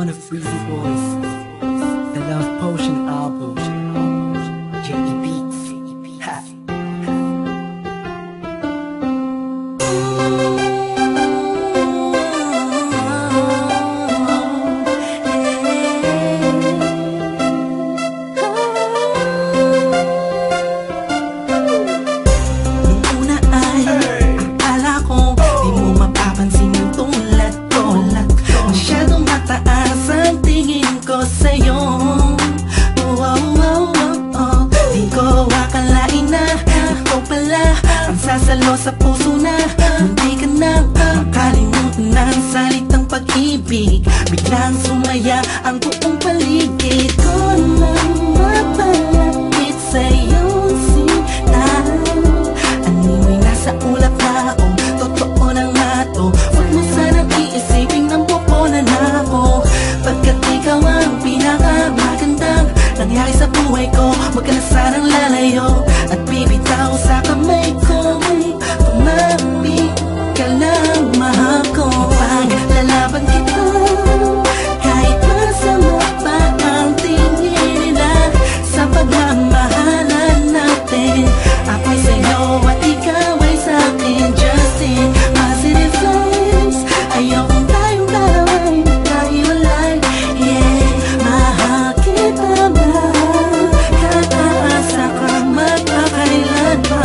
one of Freezy Boys, the Love Potion album, JD Beats. Ha. Nung una ay akala ko di mo mapapansin yung tulad ko. Masyadong mataas ang tingin ko sa'yo. Di ko akalain na ikaw pala ang sasalo sa puso na hindi ka nang makalimutan ng salitang pag-ibig. Biglang sumaya ang buong paligid ko nang mapalapit sa'yo. Animoy nasa ulap na ako, totoo na nga to. Huwag mo sanang iisipin ng pupunan ako, pagkat ikaw ang pinakamagandang nangyari sa buhay ko. Huwag ka na sanang lalayo at bibitaw sa kamay ko. Tumami ka lang, mahal ko. Paglalaban kita kahit masama pa ang tingin nila sa pagmamahalan natin. Ako'y sa'yo at ikaw ay sa'kin, just in positive vibes. Ayokong tayong dalawa'y magkahiwalay. Yeah, mahal kita ba? Kataasa ka magpakailan pa.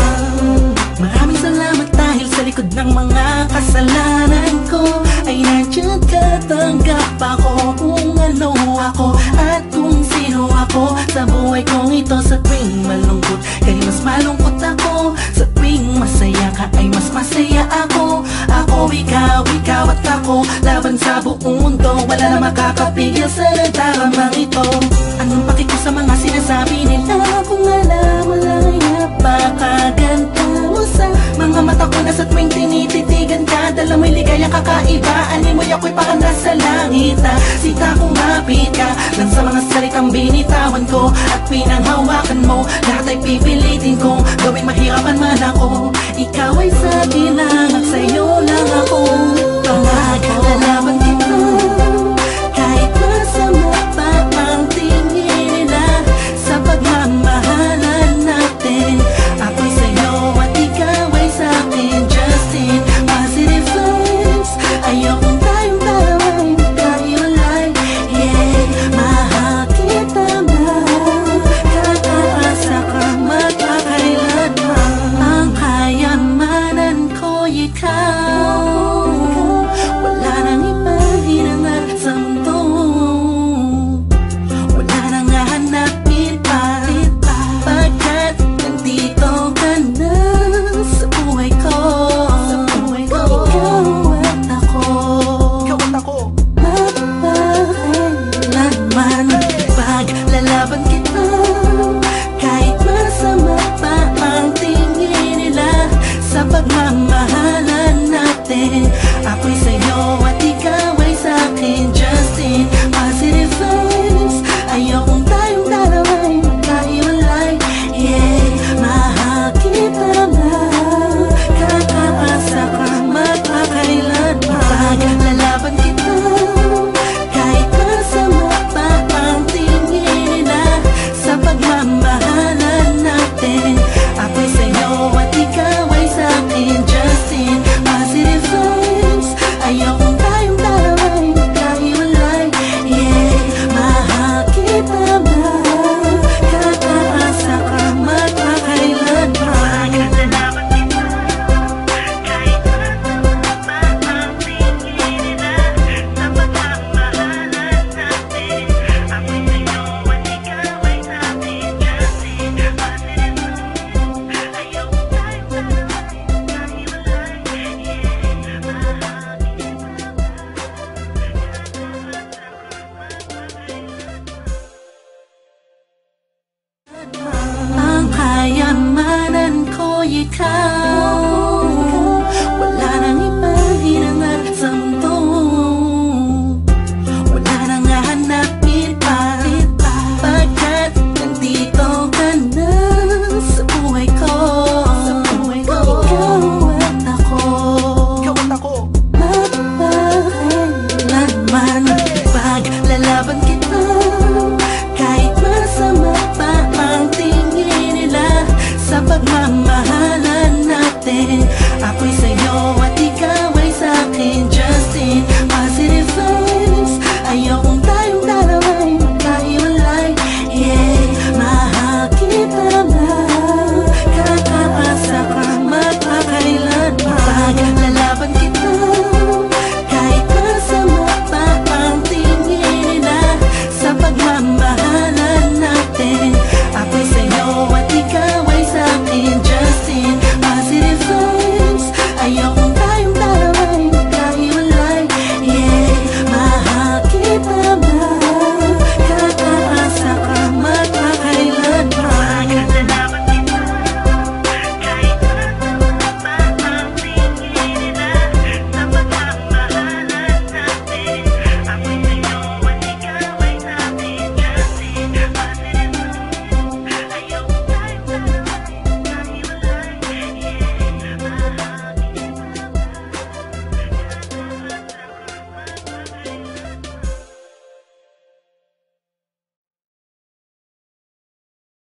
Maraming salamat dahil sa likod ng mga kasalanan ko ay nandiyan ka, tanggap ako kung ano ako at kung sino ako sa buhay kong ito. Sa tuwing malungkot kay mas malungkot ako, sa tuwing masaya ka ay mas masaya ako. Ikaw at ako, laban sa buong mundo. Wala na makakapigil sa nagdaramang ito. Anong paki ko sa mga sinasabi nila kung alam mo lang ay napakaganda mo sa mga mata ko na sa tuwing tinititigan ka. Dala mo'y ligayang kakaiba, animoy ako'y parang nasa langit na sita kung mapit ka lang sa mga salitang binitawan ko at pinanghawakan mo. Lahat ay pipilitin kong gawing mahirapan man ako. Ikaw ay sa akin lang at sa'yo lang ako.